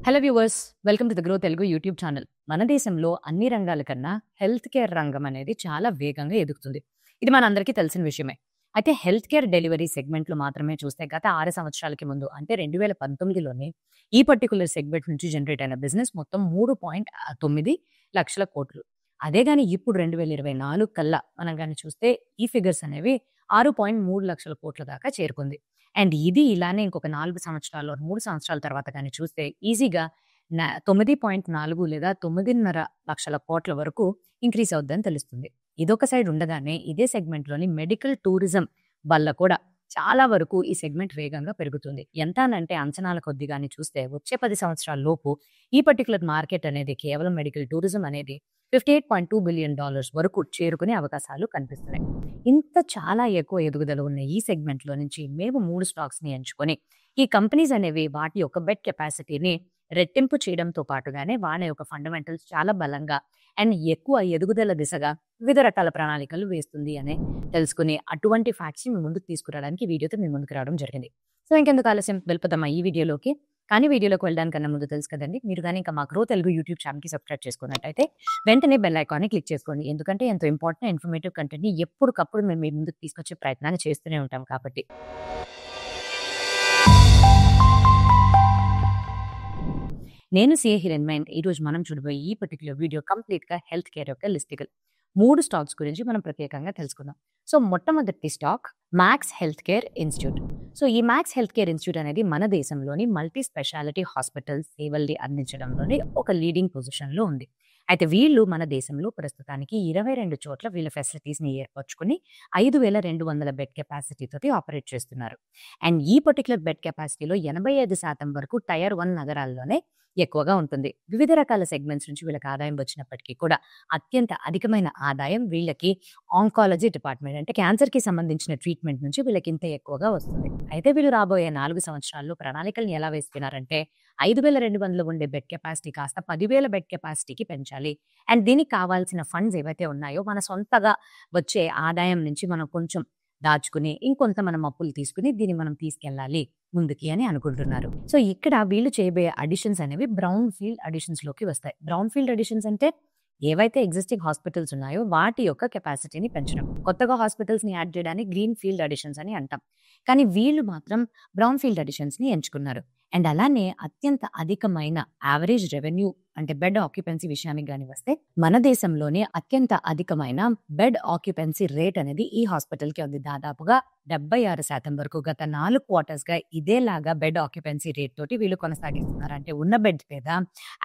Hello viewers, welcome to the grow Telugu YouTube channel. మన దేశంలో అన్ని రంగాల కన్నా హెల్త్ కేర్ రంగం అనేది చాలా వేగంగా ఎదుగుతుంది. ఇది మనందరికీ తెలిసిన విషయమే. అయితే హెల్త్ కేర్ డెలివరీ సెగ్మెంట్లు మాత్రమే చూస్తే గత 6 సంవత్సరాలకి ముందు అంటే 2019లోనే ఈ పర్టిక్యులర్ సెగ్మెంట్ నుంచి జనరేట్ అయిన బిజినెస్ మొత్తం 3.9 లక్షల కోట్లు. అదే గాని ఇప్పుడు 2024 కల్లా మనం గాని చూస్తే ఈ ఫిగర్స్ అనేవి 6.3 లక్షల కోట్ల దాకా చేరుకుంది. అండ్ ఇది ఇలానే ఇంకొక 4 సంవత్సరాల్లో, 3 సంవత్సరాల తర్వాత గాని చూస్తే ఈజీగా 9.4 లేదా 9.5 లక్షల కోట్ల వరకు ఇంక్రీజ్ అవుద్దని తెలుస్తుంది. ఇదొక సైడ్ ఉండగానే ఇదే సెగ్మెంట్‌లోని మెడికల్ టూరిజం వల్ల కూడా చాలా వరకు ఈ సెగ్మెంట్ వేగంగా పెరుగుతుంది. ఎంత అనంటే అంచనాల కొద్దీ గాని చూస్తే వచ్చే 10 సంవత్సరాల లోపు ఈ పర్టిక్యులర్ మార్కెట్ అనేది కేవలం మెడికల్ టూరిజం అనేది $58.2 బిలియన్ వరకు చేరుకునే అవకాశాలు కనిపిస్తున్నాయి. ఇంత చాలా ఎక్కువ ఎదుగుదల ఉన్న ఈ సెగ్మెంట్‌లో నుంచి మేము 3 స్టాక్స్‌ని ఎంచుకొని ఈ కంపెనీస్ అనేవి వాటి యొక్క బెడ్ కెపాసిటీని రెట్టింపు చేయడంతో పాటుగానే వాళ్ళ యొక్క ఫండమెంటల్స్ చాలా బలంగా అండ్ ఎక్కువ ఎదుగుదల దిశగా వివిధ రకాల ప్రణాళికలు వేస్తుంది అని తెలుసుకుని అటువంటి ఫ్యాక్ట్స్‌ని మీ ముందుకు తీసుకురావడానికి ఈ వీడియోతో మీ ముందుకు రావడం జరిగింది. సో ఇంకెందుకు ఆలస్యం, వెళ్ళిపోదామా ఈ వీడియోలోకి. కానీ వీడియోలోకి వెళ్ళడానికన్నా ముందు తెలుసు కదండి, మీరు కానీ ఇంకా మా గ్రో తెలుగు యూట్యూబ్ ఛానల్‌కి సబ్స్క్రైబ్ చేసుకున్నట్టయితే వెంటనే బెల్ ఐకాన్ని క్లిక్ చేసుకోండి. ఎందుకంటే ఎంతో ఇంపార్టెంట్ ఇన్ఫర్మేటివ్ కంటెంట్‌ని ఎప్పటికప్పుడు మేము మీ ముందుకు తీసుకొచ్చే ప్రయత్నాన్ని చేస్తూనే ఉంటాం కాబట్టి. నేను సిఏ హిరణ్మయ్. ఈరోజు మనం చూడబోయే ఈ పర్టిక్యులర్ వీడియో కంప్లీట్‌గా హెల్త్ కేర్ యొక్క లిస్టికల్ 3 స్టాక్స్ గురించి మనం ప్రత్యేకంగా తెలుసుకుందాం. సో మొట్టమొదటి stock max health care institute. So ఈ మ్యాక్స్ హెల్త్ కేర్ ఇన్స్టిట్యూట్ అనేది మన దేశంలోని మల్టీ స్పెషాలిటీ హాస్పిటల్స్ సేవల్ని అందించడంలోని ఒక లీడింగ్ పొజిషన్‌లో ఉంది. అయితే వీళ్ళు మన దేశంలో ప్రస్తుతానికి 22 చోట్ల వీళ్ళ ఫెసిలిటీస్‌ని ఏర్పరచుకొని 5,200 బెడ్ కెపాసిటీ తోటి ఆపరేట్ చేస్తున్నారు. అండ్ ఈ పర్టిక్యులర్ బెడ్ కెపాసిటీలో 85% వరకు టైర్ 1 నగరాల్లోనే ఎక్కువగా ఉంటుంది. వివిధ రకాల సెగ్మెంట్స్ నుంచి వీళ్ళకి ఆదాయం వచ్చినప్పటికీ కూడా అత్యంత అధికమైన ఆదాయం వీళ్ళకి ఆంకాలజీ డిపార్ట్మెంట్ అంటే క్యాన్సర్‌కి సంబంధించిన ట్రీట్మెంట్ నుంచి వీళ్ళకి ఇంత ఎక్కువగా వస్తుంది. అయితే వీళ్ళు రాబోయే 4 సంవత్సరాల్లో ప్రణాళికల్ని ఎలా వేస్తున్నారంటే 5,200 ఉండే బెడ్ కెపాసిటీ కాస్త 10,000 బెడ్ కెపాసిటీకి పెంచాలి. అండ్ దీనికి కావాల్సిన ఫండ్స్ ఏవైతే ఉన్నాయో మన సొంతగా వచ్చే ఆదాయం నుంచి మనం కొంచెం దాచుకుని ఇంకొంత మనం అప్పులు తీసుకుని దీన్ని మనం తీసుకెళ్ళాలి ముందుకి అని అనుకుంటున్నారు. సో ఇక్కడ వీళ్ళు చేయబోయే అడిషన్స్ అనేవి బ్రౌన్ ఫీల్డ్ అడిషన్స్ లోకి వస్తాయి. బ్రౌన్ ఫీల్డ్ అడిషన్స్ అంటే ఏవైతే ఎగ్జిస్టింగ్ హాస్పిటల్స్ ఉన్నాయో వాటి యొక్క కెపాసిటీని పెంచడం. కొత్తగా హాస్పిటల్స్ ని యాడ్ చేయడానికి గ్రీన్ ఫీల్డ్ అడిషన్స్ అని అంటాం. కానీ వీళ్ళు మాత్రం బ్రౌన్ ఫీల్డ్ అడిషన్స్ ని ఎంచుకున్నారు. అండ్ అలానే అత్యంత అధికమైన యావరేజ్ రెవెన్యూ అంటే బెడ్ ఆక్యుపెన్సీ విషయానికి గాని వస్తే మన దేశంలోనే అత్యంత అధికమైన బెడ్ ఆక్యుపెన్సీ రేట్ అనేది ఈ హాస్పిటల్ కి ఉంది. దాదాపుగా 76% వరకు గత 4 క్వార్టర్స్ గా ఇదేలాగా బెడ్ ఆక్యుపెన్సీ రేట్ తోటి వీళ్ళు కొనసాగిస్తున్నారు. అంటే ఉన్న బెడ్ మీద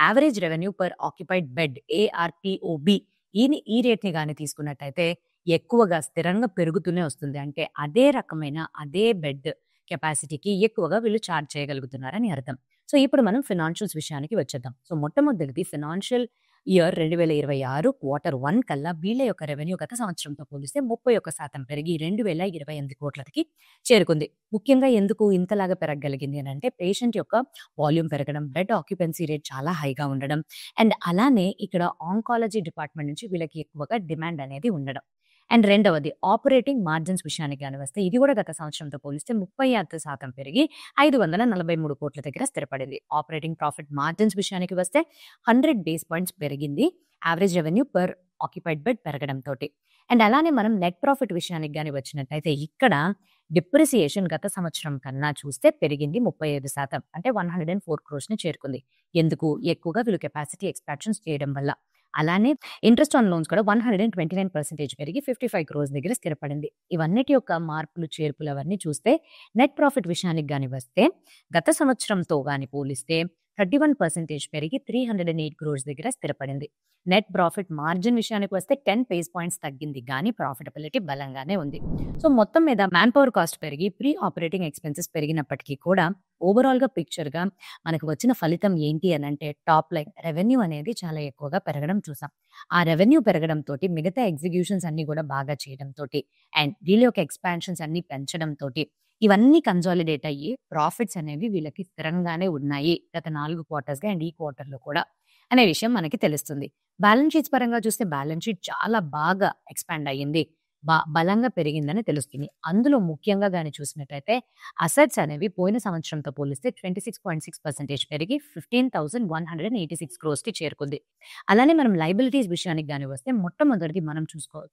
average revenue per occupied bed ARPOB ఈ రేట్ ని గాని తీసుకున్నట్టయితే ఎక్కువగా స్థిరంగా పెరుగుతూనే వస్తుంది. అంటే అదే రకమైన అదే బెడ్ కెపాసిటీకి ఎక్కువగా వీళ్ళు చార్జ్ చేయగలుగుతున్నారని అర్థం. సో ఇప్పుడు మనం ఫినాన్షియల్స్ విషయానికి వచ్చేద్దాం. సో మొట్టమొదటిది ఫినాన్షియల్ ఇయర్ 2026 Q1 కల్లా వీళ్ళ యొక్క రెవెన్యూ గత సంవత్సరంతో పోలిస్తే 31% పెరిగి 2,028 కోట్లకి చేరుకుంది. ముఖ్యంగా ఎందుకు ఇంతలాగా పెరగగలిగింది అని అంటే పేషెంట్ యొక్క వాల్యూమ్ పెరగడం, బెడ్ ఆక్యుపెన్సీ రేట్ చాలా హైగా ఉండడం అండ్ అలానే ఇక్కడ ఆంకాలజీ డిపార్ట్మెంట్ నుంచి వీళ్ళకి ఎక్కువగా డిమాండ్ అనేది ఉండడం. అండ్ రెండవది ఆపరేటింగ్ మార్జిన్స్ విషయానికి గాని వస్తే ఇది కూడా గత సంవత్సరంతో పోలిస్తే 35% పెరిగి 543 కోట్ల దగ్గర స్థిరపడింది. ఆపరేటింగ్ ప్రాఫిట్ మార్జిన్స్ విషయానికి వస్తే 100 బేస్ పాయింట్స్ పెరిగింది average revenue per occupied bed పెరగడంతో. అండ్ అలానే మనం నెట్ ప్రాఫిట్ విషయానికి గాని వచ్చినట్టయితే ఇక్కడ డిప్రిసియేషన్ గత సంవత్సరం కన్నా చూస్తే పెరిగింది 35% అంటే 104 crores చేరుకుంది. ఎందుకు? ఎక్కువగా వీళ్ళు కెపాసిటీ ఎక్స్పాన్షన్స్ చేయడం వల్ల. అలానే ఇంట్రెస్ట్ ఆన్ లోన్స్ కూడా 129% పెరిగి 55 crores దగ్గర స్థిరపడింది. ఇవన్నిటి యొక్క మార్పులు చేర్పులు అవన్నీ చూస్తే నెట్ ప్రాఫిట్ విషయానికి గాని వస్తే గత సంవత్సరంతో గాని పోలిస్తే 31% పెరిగి 308 crores దగ్గర స్థిరపడింది. నెట్ ప్రాఫిట్ మార్జిన్ విషయానికి వస్తే 10 బేస్ పాయింట్స్ తగ్గింది కానీ ప్రాఫిటబిలిటీ బలంగానే ఉంది. సో మొత్తం మీద మ్యాన్ పవర్ కాస్ట్ పెరిగి ప్రీ ఆపరేటింగ్ ఎక్స్పెన్సెస్ పెరిగినప్పటికీ కూడా ఓవరాల్ గా పిక్చర్ గా మనకు వచ్చిన ఫలితం ఏంటి అని అంటే టాప్ లైన్ రెవెన్యూ అనేది చాలా ఎక్కువగా పెరగడం చూసాం. ఆ రెవెన్యూ పెరగడం తోటి మిగతా ఎగ్జిక్యూషన్స్ అన్ని కూడా బాగా చేయడం తోటి అండ్ వీళ్ళ యొక్క ఎక్స్పాన్షన్స్ అన్ని పెంచడం తోటి ఇవన్నీ కన్సాలిడేట్ అయ్యి ప్రాఫిట్స్ అనేవి వీళ్ళకి స్థిరంగానే ఉన్నాయి గత 4 క్వార్టర్స్ గా అండ్ ఈ క్వార్టర్ లో కూడా అనే విషయం మనకి తెలుస్తుంది. బ్యాలెన్స్ షీట్స్ పరంగా చూస్తే బ్యాలెన్స్ షీట్ చాలా బాగా ఎక్స్పాండ్ అయ్యింది. బలంగా పెరిగిందని తెలుస్తుంది. అందులో ముఖ్యంగా గాని చూసినట్టయితే అసెట్స్ అనేవి పోయిన సంవత్సరంతో పోలిస్తే 26.6% పెరిగి 15,186 క్రోర్స్‌కి చేరుకుంది. అలానే మనం లయబిలిటీస్ విషయానికి గాని వస్తే మొట్టమొదటిది మనం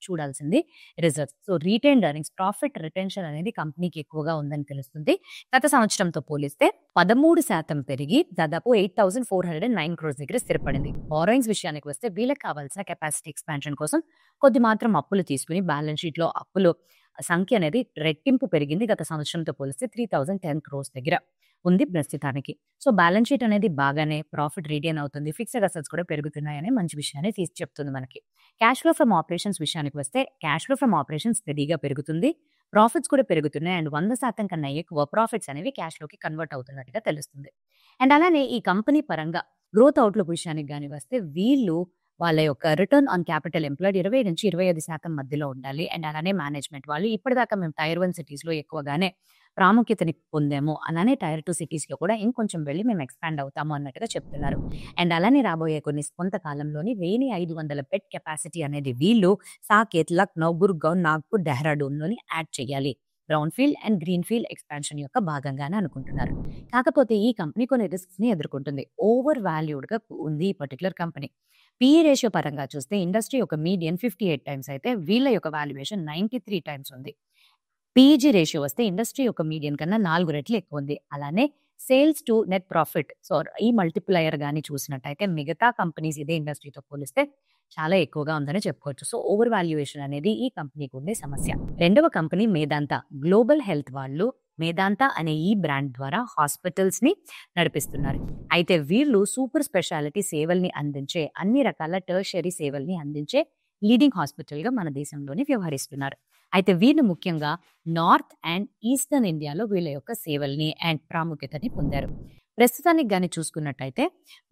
చూడాల్సింది reserves. So retained earnings, profit retention అనేది కంపెనీకి ఎక్కువగా ఉందని తెలుస్తుంది. గత సంవత్సరంతో పోలిస్తే 13% పెరిగి దాదాపు 8,409 క్రోర్స్ దగ్గర స్థిరపడింది. బారోయింగ్స్ విషయానికి వస్తే వీళ్ళకి కావాల్సిన కెపాసిటీ ఎక్స్పాన్షన్ కోసం కొద్ది మాత్రం అప్పులు తీసుకుని బ్యాలెన్స్ షీట్‌లో అప్పులు సంఖ్య అనేది రెట్టింపు పెరిగింది. గత సంవత్సరంతో పోలిస్తే 3,010 క్రోర్స్ దగ్గర ఉంది ప్రస్తుతానికి. సో బ్యాలెన్స్ షీట్ అనేది బాగానే ప్రాఫిట్ రిటైన్ అవుతుంది. ఫిక్స్డ్ అసెట్స్ కూడా పెరుగుతున్నాయనే మంచి విషయాన్ని చెప్తుంది మనకి. క్యాష్ ఫ్లో ఫ్రమ్ ఆపరేషన్స్ విషయానికి వస్తే క్యాష్ ఫ్లో ఫ్రమ్ ఆపరేషన్స్ స్టెడీగా పెరుగుతుంది. ప్రాఫిట్స్ కూడా పెరుగుతున్నాయి. అండ్ 100% కన్నా ఎక్కువ ప్రాఫిట్స్ అనేవి క్యాష్‌లోకి కన్వర్ట్ అవుతున్నట్టుగా తెలుస్తుంది. అండ్ అలానే ఈ కంపెనీ పరంగా గ్రోత్ అవుట్‌లుక్ విషయానికి గాని వస్తే వీళ్ళు వాళ్ళ యొక్క రిటర్న్ ఆన్ క్యాపిటల్ ఎంప్లాయిడ్ 20-25% మధ్యలో ఉండాలి. అండ్ అలానే మేనేజ్మెంట్ వాళ్ళు ఇప్పటిదాకా మేము టైర్ 1 సిటీస్‌లో ఎక్కువగానే ప్రాముఖ్యతని పొందాము. అలానే టైర్ 2 సిటీస్‌లో కూడా ఇంకొంచెం వెళ్లి మేము ఎక్స్‌పాండ్ అవుతాము అన్నట్టుగా చెప్తున్నారు. అండ్ అలానే రాబోయే కొంతకాలంలోని 1,500 బెడ్ కెపాసిటీ అనేది వీళ్ళు సాకేత్, లక్నో, గుర్గావ్, నాగ్పూర్, డెహ్రాడూన్‌లోని యాడ్ చేయాలి. Brown field and green field expansion యొక్క భాగంగానే అనుకుంటున్నారు. కాకపోతే ఈ కంపెనీ కొన్ని రిస్క్స్‌ని ఎదుర్కొంటుంది. ఓవర్ వాల్యూడ్‌గా ఉంది ఈ పర్టిక్యులర్ కంపెనీ. పీఈ రేషియో పరంగా చూస్తే ఇండస్ట్రీ యొక్క మీడియన్ 58 టైమ్స్ అయితే వీళ్ళ యొక్క వాల్యుయేషన్ 93 టైమ్స్ ఉంది. పీఈజీ రేషియో వస్తే ఇండస్ట్రీ యొక్క మీడియన్ కన్నా 4 రెట్లు ఎక్కువ ఉంది. అలానే సేల్స్ టు నెట్ ప్రాఫిట్ ఈ మల్టిప్లయర్ గాని చూసినట్టయితే మిగతా కంపెనీస్ ఇదే ఇండస్ట్రీతో పోలిస్తే చాలా ఎక్కువగా ఉందని చెప్పుకోవచ్చు. సో ఓవర్ వాల్యుయేషన్ అనేది ఈ కంపెనీకి ఉండే సమస్య. రెండవ కంపెనీ మేదాంతా. గ్లోబల్ హెల్త్ వాళ్ళు మేదాంతా అనే ఈ బ్రాండ్ ద్వారా హాస్పిటల్స్ ని నడిపిస్తున్నారు. అయితే వీళ్ళు సూపర్ స్పెషాలిటీ సేవల్ని అందించే అన్ని రకాల టెర్షియరీ సేవల్ని అందించే లీడింగ్ హాస్పిటల్ గా మన దేశంలోని వ్యవహరిస్తున్నారు. అయితే వీళ్ళు ముఖ్యంగా నార్త్ అండ్ ఈస్టర్న్ ఇండియాలో వీళ్ళ యొక్క సేవల్ని అండ్ ప్రాముఖ్యతని పొందారు. ప్రస్తుతానికి గాని చూసుకున్నట్టయితే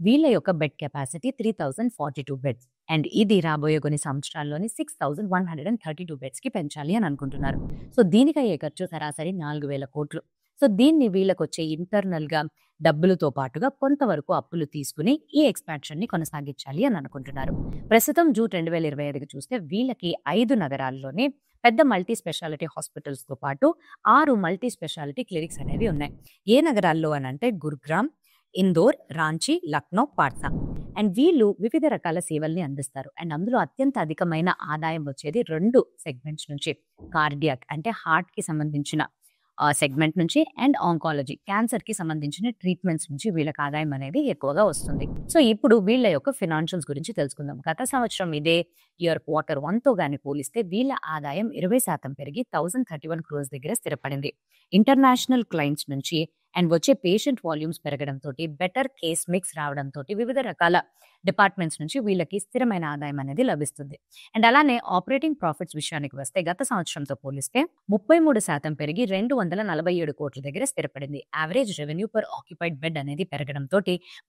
వీళ్ళ యొక్క బెడ్ కెపాసిటీ 3,042 బెడ్స్ అండ్ ఇది రాబోయే కొన్ని సంవత్సరాల్లోని 6,132 బెడ్స్ కి పెంచాలి అని అనుకుంటున్నారు. సో దీనికి అయ్యే ఖర్చు సరాసరి 4,000 కోట్లు. సో దీన్ని వీళ్ళకి వచ్చే ఇంటర్నల్ గా డబ్బులతో పాటుగా కొంతవరకు అప్పులు తీసుకుని ఈ ఎక్స్పాన్షన్ ని కొనసాగించాలి అని అనుకుంటున్నారు. ప్రస్తుతం జూన్ 2025 చూస్తే వీళ్ళకి 5 నగరాల్లోనే పెద్ద మల్టీ స్పెషాలిటీ హాస్పిటల్స్ తో పాటు 6 మల్టీ స్పెషాలిటీ క్లినిక్స్ అనేవి ఉన్నాయి. ఏ నగరాల్లో అని అంటే గురుగ్రామ్, ఇందోర్, రాంచీ, లక్నో, పాట్నా. అండ్ వీళ్ళు వివిధ రకాల సేవల్ని అందిస్తారు. అండ్ అందులో అత్యంత అధికమైన ఆదాయం వచ్చేది 2 సెగ్మెంట్స్ నుంచి. కార్డియాక్ అంటే హార్ట్ కి సంబంధించిన సెగ్మెంట్ నుంచి అండ్ ఆంకాలజీ క్యాన్సర్ కి సంబంధించిన ట్రీట్మెంట్స్ నుంచి వీళ్ళకి ఆదాయం అనేది ఎక్కువగా వస్తుంది. సో ఇప్పుడు వీళ్ళ యొక్క ఫినాన్షియల్స్ గురించి తెలుసుకుందాం. గత సంవత్సరం ఇదే ఇయర్ Q1 తో గాని పోలిస్తే వీళ్ళ ఆదాయం 20% పెరిగి 1,031 క్రోర్స్ దగ్గర స్థిరపడింది. ఇంటర్నేషనల్ క్లయింట్స్ నుంచి అండ్ వచ్చే పేషెంట్ వాల్యూమ్స్ పెరగడంతో బెటర్ కేస్ మిక్స్ రావడంతో వివిధ రకాల డిపార్ట్మెంట్స్ నుంచి వీళ్ళకి స్థిరమైన ఆదాయం అనేది లభిస్తుంది. అండ్ అలానే ఆపరేటింగ్ ప్రాఫిట్స్ విషయానికి వస్తే గత సంవత్సరంతో పోలిస్తే 33% పెరిగి 247 కోట్ల దగ్గర స్థిరపడింది. Average revenue per occupied bed అనేది పెరగడంతో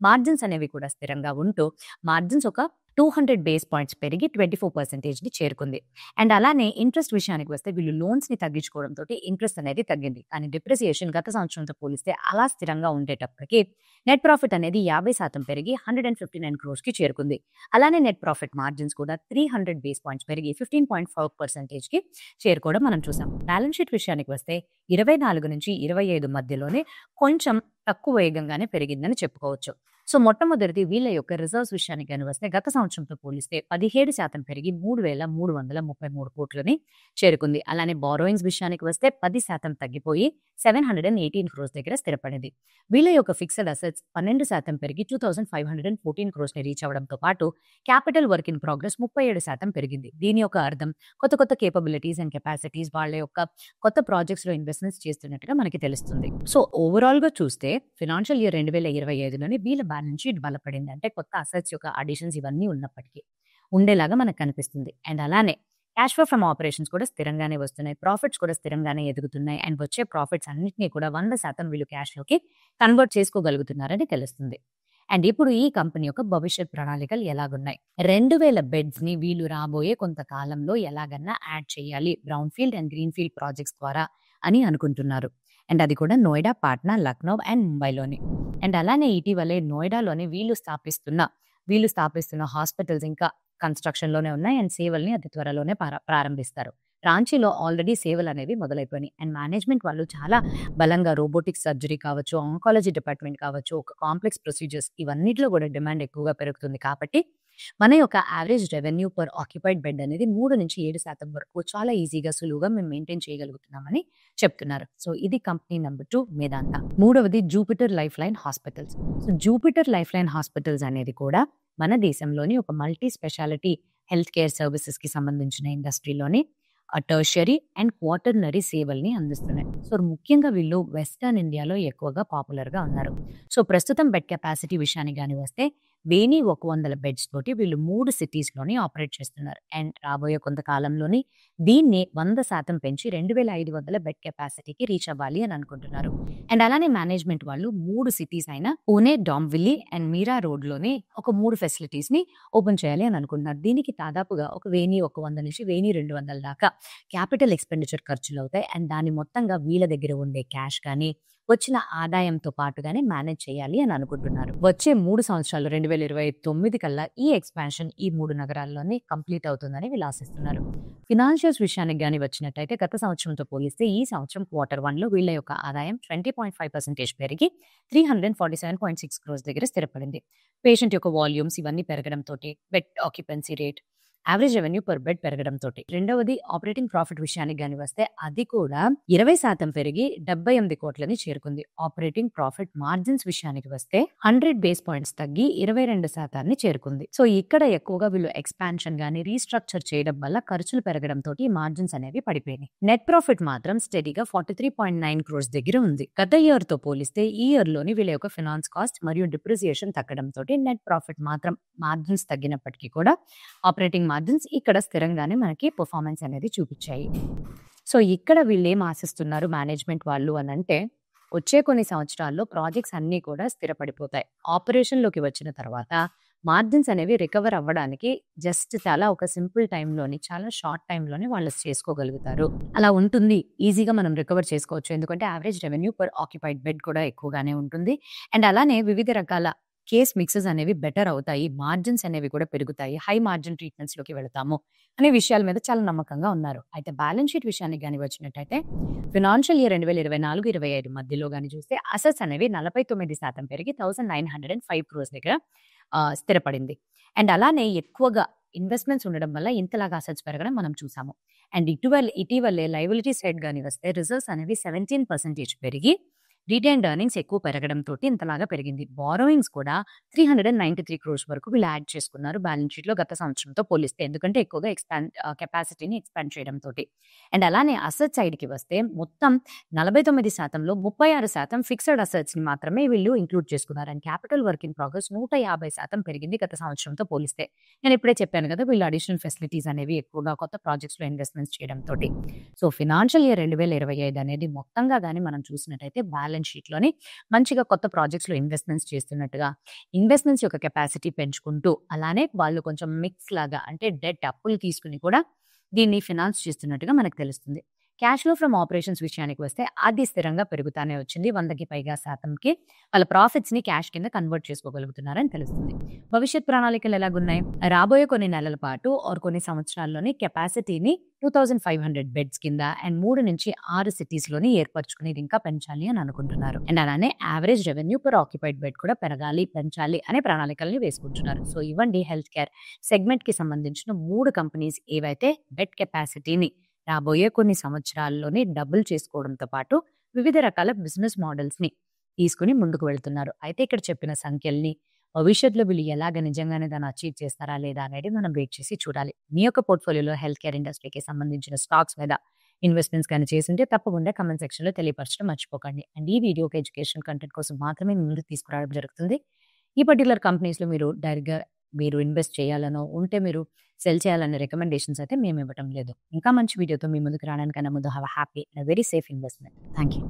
మార్జిన్స్ అనేవి కూడా స్థిరంగా ఉంటూ మార్జిన్స్ ఒక 200 బేస్ పాయింట్స్ పెరిగి 24% ని చేరుకుంది. అండ్ అలానే ఇంట్రెస్ట్ విషయానికి వస్తే వీళ్ళు లోన్స్ ని తగ్గించుకోవడంతో ఇంట్రెస్ట్ అనేది తగ్గింది. కానీ డిప్రిసియేషన్ గత సంవత్సరంతో పోలిస్తే అలా స్థిరంగా ఉండేటప్పటికీ నెట్ ప్రాఫిట్ అనేది 50% పెరిగి 159 క్రోర్స్ కి చేరుకుంది. అలానే నెట్ ప్రాఫిట్ మార్జిన్స్ కూడా 300 బేస్ పాయింట్స్ పెరిగి 15.5% కి చేరుకోవడం మనం చూసాం. బ్యాలెన్స్ షీట్ విషయానికి వస్తే 24 నుంచి 25 మధ్యలోనే కొంచెం తక్కువ వేగంగానే పెరిగిందని చెప్పుకోవచ్చు. సో మొట్టమొదటిది వీళ్ళ యొక్క రిజర్వ్స్ విషయానికి కానీ వస్తే గత సంవత్సరంతో పోలిస్తే 17% పెరిగి 3,333 కోట్లని చేరుకుంది. అలానే బారోయింగ్స్ విషయానికి వస్తే 10% తగ్గిపోయి 718 క్రోర్స్ దగ్గర స్థిరపడింది. వీళ్ళ యొక్క ఫిక్స్డ్ అసెట్స్ 12% పెరిగి 2,514 క్రోర్స్ ని రీచ్ అవడంతో పాటు క్యాపిటల్ వర్క్ ఇన్ ప్రోగ్రెస్ 37% పెరిగింది. దీని యొక్క అర్థం కొత్త కేపబిలిటీస్ అండ్ కెపాసిటీస్ వాళ్ళ యొక్క కొత్త ప్రాజెక్ట్స్ లో ఇన్వెస్ట్మెంట్స్ చేస్తున్నట్టుగా మనకి తెలుస్తుంది. సో ఓవరాల్ గా చూస్తే ఫైనాన్షియల్ ఇయర్ 2025లోని వీళ్ళ బ్యాలెన్స్ షీట్ బలపడింది. అంటే కొత్త అసెట్స్ యొక్క అడిషన్స్ ఇవన్నీ ఉన్నప్పటికీ ఉండేలాగా మనకు కనిపిస్తుంది. అండ్ అలానే క్యాష్ ఫ్లో ఫ్రమ్ ఆపరేషన్స్ కూడా స్థిరంగానే వస్తున్నాయి. ప్రాఫిట్స్ కూడా స్థిరంగానే ఎదుగుతున్నాయి. అండ్ వచ్చే ప్రాఫిట్స్ అన్నింటినీ కూడా 100% వీళ్ళు క్యాష్ లోకి కన్వర్ట్ చేసుకోగలుగుతున్నారని తెలుస్తుంది. అండ్ ఇప్పుడు ఈ కంపెనీ యొక్క భవిష్యత్ ప్రణాళికలు ఎలాగున్నాయి? 2,000 బెడ్స్ ని వీళ్ళు రాబోయే కొంతకాలంలో ఎలాగన్నా యాడ్ చేయాలి brown field and green field projects ద్వారా అని అనుకుంటున్నారు. అండ్ అది కూడా నోయిడా, పాట్నా, లక్నో అండ్ ముంబైలోని. అండ్ అలానే ఇటీవలే నోయిడాలోని వీళ్ళు స్థాపిస్తున్న హాస్పిటల్స్ ఇంకా కన్స్ట్రక్షన్ లోనే ఉన్నాయి. అండ్ సేవల్ని అతి త్వరలోనే ప్రారంభిస్తారు. రాంచీలో ఆల్రెడీ సేవలనేవి మొదలైపోయినాయి. అండ్ మేనేజ్మెంట్ వాళ్ళు చాలా బలంగా రోబోటిక్ సర్జరీ కావచ్చు, ఆంకాలజీ డిపార్ట్మెంట్ కావచ్చు, ఒక కాంప్లెక్స్ ప్రొసీజర్స్ ఇవన్నిట్లో కూడా డిమాండ్ ఎక్కువగా పెరుగుతుంది. కాబట్టి మన యొక్క average revenue per occupied bed అనేది 3-7% వరకు చాలా ఈజీగా, సులువుగా మేము మెయింటైన్ చేయగలుగుతున్నామని చెప్తున్నారు. సో ఇది కంపెనీ నెంబర్ 2 మేదాంత. మూడవది Jupiter life line hospitals. So Jupiter life line hospitals అనేది కూడా మన దేశంలోని ఒక మల్టీ స్పెషాలిటీ హెల్త్ కేర్ సర్వీసెస్కి సంబంధించిన ఇండస్ట్రీలోని టర్షరీ అండ్ క్వాటర్నరీ సేవల్ని అందిస్తున్నాయి. సో ముఖ్యంగా వీళ్ళు వెస్టర్న్ ఇండియాలో ఎక్కువగా పాపులర్గా ఉన్నారు. సో ప్రస్తుతం బెడ్ కెపాసిటీ విషయానికి కానీ వస్తే 1,100 బెడ్స్ తోటి వీళ్ళు 3 సిటీస్లోని ఆపరేట్ చేస్తున్నారు. అండ్ రాబోయే కొంతకాలంలోని దీన్ని 100% పెంచి 2,500 బెడ్ కెపాసిటీకి రీచ్ అవ్వాలి అని అనుకుంటున్నారు. అండ్ అలానే మేనేజ్మెంట్ వాళ్ళు 3 సిటీస్ అయిన పూణే, డాంబివిలి అండ్ మీరా రోడ్లోని ఒక 3 ఫెసిలిటీస్ని ఓపెన్ చేయాలి అని అనుకుంటున్నారు. దీనికి దాదాపుగా ఒక 1,100 నుంచి 1,200 దాకా క్యాపిటల్ ఎక్స్పెండిచర్ ఖర్చులు అవుతాయి. అండ్ దాని మొత్తంగా వీళ్ళ దగ్గర ఉండే క్యాష్ కానీ వచ్చిన ఆదాయంతో పాటుగానే మేనేజ్ చేయాలి అని అనుకుంటున్నారు. వచ్చే 3 సంవత్సరాలు 2029 కల్లా ఈ ఎక్స్పాన్షన్ ఈ 3 నగరాల్లోనే కంప్లీట్ అవుతుందని వీళ్ళు ఆశిస్తున్నారు. ఫినాన్షియల్స్ విషయానికి కానీ వచ్చినట్టయితే గత సంవత్సరంతో పోలిస్తే ఈ సంవత్సరం Q1లో వీళ్ళ యొక్క ఆదాయం 20.5% పెరిగి 347.6 crores దగ్గర స్థిరపడింది. పేషెంట్ యొక్క వాల్యూమ్స్ ఇవన్నీ పెరగడంతో bed occupancy rate, average revenue per bed పెరగడంతో. రెండవది ఆపరేటింగ్ ప్రాఫిట్ విషయానికి కానీ వస్తే అది కూడా 20% పెరిగి 78 కోట్లని చేరుకుంది. ఆపరేటింగ్ ప్రాఫిట్ మార్జిన్స్ విషయానికి వస్తే 100 బేస్ పాయింట్స్ తగ్గి 22% చేరుకుంది. సో ఇక్కడ ఎక్కువగా వీళ్ళు ఎక్స్పాన్షన్ గానీ రీస్ట్రక్చర్ చేయడం వల్ల ఖర్చులు పెరగడంతో మార్జిన్స్ అనేవి పడిపోయినాయి. నెట్ ప్రాఫిట్ మాత్రం స్టడీగా 43.9 crores దగ్గర ఉంది. గత ఇయర్ తో పోలిస్తే ఈ ఇయర్ లోని వీళ్ళ యొక్క ఫినాన్స్ కాస్ట్ మరియు డిప్రిసియేషన్ తగ్గడంతో నెట్ ప్రాఫిట్ మాత్రం మార్జిన్స్ తగ్గినప్పటికీ కూడా ఆపరేటింగ్ మార్జిన్స్ ఇక్కడ స్థిరంగానే మనకి పర్ఫార్మెన్స్ అనేది చూపించాయి. సో ఇక్కడ వీళ్ళు ఏం ఆశిస్తున్నారు మేనేజ్మెంట్ వాళ్ళు అని అంటే, వచ్చే కొన్ని సంవత్సరాల్లో ప్రాజెక్ట్స్ అన్నీ కూడా స్థిరపడిపోతాయి. ఆపరేషన్లోకి వచ్చిన తర్వాత మార్జిన్స్ అనేవి రికవర్ అవ్వడానికి చాలా ఒక సింపుల్ టైంలోని, చాలా షార్ట్ టైంలోనే వాళ్ళు చేసుకోగలుగుతారు. అలా ఉంటుంది, ఈజీగా మనం రికవర్ చేసుకోవచ్చు. ఎందుకంటే average revenue per occupied bed కూడా ఎక్కువగానే ఉంటుంది. అండ్ అలానే వివిధ రకాల కేస్ మిక్సెస్ అనేవి బెటర్ అవుతాయి, మార్జిన్స్ అనేవి కూడా పెరుగుతాయి, హై మార్జిన్ ట్రీట్మెంట్స్లోకి వెళతాము అనే విషయాల మీద చాలా నమ్మకంగా ఉన్నారు. అయితే బ్యాలెన్స్ షీట్ విషయానికి కానీ వచ్చినట్టయితే ఫినాన్షియల్ ఇయర్ 2024-25 మధ్యలో కానీ చూస్తే అసెట్స్ అనేవి 49% పెరిగి 1,905 crores దగ్గర స్థిరపడింది. అండ్ అలానే ఎక్కువగా ఇన్వెస్ట్మెంట్స్ ఉండడం వల్ల ఇంతలాగా అసెట్స్ పెరగడం మనం చూసాము. అండ్ ఇటీవలే లయబిలిటీ సైడ్ కానీ వస్తే రిజర్వ్స్ అనేవి 17% పెరిగి రిటైన్డ్ ఎర్నింగ్స్ ఎక్కువ పెరగడంతో ఇంతలాగా పెరిగింది. బారోయింగ్స్ కూడా 393 crores వరకు వీళ్ళు యాడ్ చేసుకున్నారు బ్యాలెన్స్ షీట్లో గత సంవత్సరంతో పోలిస్తే, ఎందుకంటే ఎక్కువగా కెపాసిటీని ఎక్స్పాండ్ చేయడంతో. అండ్ అలానే అసెట్ సైడ్కి వస్తే మొత్తం 49%లో 36% ఫిక్స్డ్ అసెట్స్ని మాత్రమే వీళ్ళు ఇంక్లూడ్ చేసుకున్నారు. And capital work in progress 150% పెరిగింది గత సంవత్సరంతో పోలిస్తే. నేను ఇప్పుడే చెప్పాను కదా, వీళ్ళు అడిషనల్ ఫెసిలిటీస్ అనేవి ఎక్కువగా కొత్త ప్రాజెక్ట్స్లో ఇన్వెస్ట్మెంట్స్ చేయడంతో. సో ఫినాన్షియల్ ఇయర్ 2025 అనేది మొత్తంగా కానీ మనం చూసినట్టయితే బ్యాలెన్స్ షీట్లోని మంచిగా కొత్త ప్రాజెక్ట్స్లో ఇన్వెస్ట్మెంట్స్ చేస్తున్నట్టుగా, ఇన్వెస్ట్మెంట్స్ యొక్క కెపాసిటీ పెంచుకుంటూ, అలానే వాళ్ళు కొంచెం మిక్స్ లాగా అంటే డెట్ అప్పులు తీసుకుని కూడా దీన్ని ఫినాన్స్ చేస్తున్నట్టుగా మనకు తెలుస్తుంది. క్యాష్ ఫ్లో ఫ్రమ్ ఆపరేషన్స్ విషయానికి వస్తే అది స్థిరంగా పెరుగుతానే వచ్చింది. 100కి పైగా శాతంకి వాళ్ళ ప్రాఫిట్స్ని క్యాష్ కింద కన్వర్ట్ చేసుకోగలుగుతున్నారని తెలుస్తుంది. భవిష్యత్ ప్రణాళికలు ఎలాగున్నాయి? రాబోయే కొన్ని నెలల పాటు కొన్ని సంవత్సరాల్లోని కెపాసిటీని 2,500 బెడ్స్ కింద అండ్ 3-6 సిటీస్లోని ఏర్పరచుకునేది ఇంకా పెంచాలి అని అనుకుంటున్నారు. అండ్ అలానే average revenue per occupied bed కూడా పెంచాలి అనే ప్రణాళికల్ని వేసుకుంటున్నారు. సో ఇవ్వండి హెల్త్ కేర్ సెగ్మెంట్కి సంబంధించిన 3 కంపెనీస్ ఏవైతే బెడ్ కెపాసిటీని రాబోయే కొన్ని సంవత్సరాల్లోనే డబుల్ చేసుకోవడంతో పాటు వివిధ రకాల బిజినెస్ మోడల్స్ని తీసుకుని ముందుకు వెళ్తున్నారు. అయితే ఇక్కడ చెప్పిన సంఖ్యల్ని భవిష్యత్తులో వీళ్ళు ఎలాగ నిజంగానే దాన్ని అచీవ్ చేస్తారా లేదా అనేది మనం వెయిట్ చేసి చూడాలి. మీ యొక్క పోర్ట్ఫోలియోలో హెల్త్ కేర్ ఇండస్ట్రీకి సంబంధించిన స్టాక్స్ మీద ఇన్వెస్ట్మెంట్స్ కానీ చేస్తుంటే తప్పకుండా కమెంట్ సెక్షన్లో తెలియపరచడం మర్చిపోకండి. అండ్ ఈ వీడియోకి ఎడ్యుకేషన్ కంటెంట్ కోసం మాత్రమే ముందుకు తీసుకురావడం జరుగుతుంది. ఈ పర్టికులర్ కంపెనీస్లో మీరు డైరెక్ట్గా ఇన్వెస్ట్ చేయాలనో ఉంటే మీరు సెల్ చేయాలనే రికమెండేషన్స్ అయితే మేము ఇవ్వటం లేదు. ఇంకా మంచి వీడియోతో మీ ముందుకు రావడానికన్నా ముందు have happy and very safe investment. Thank you.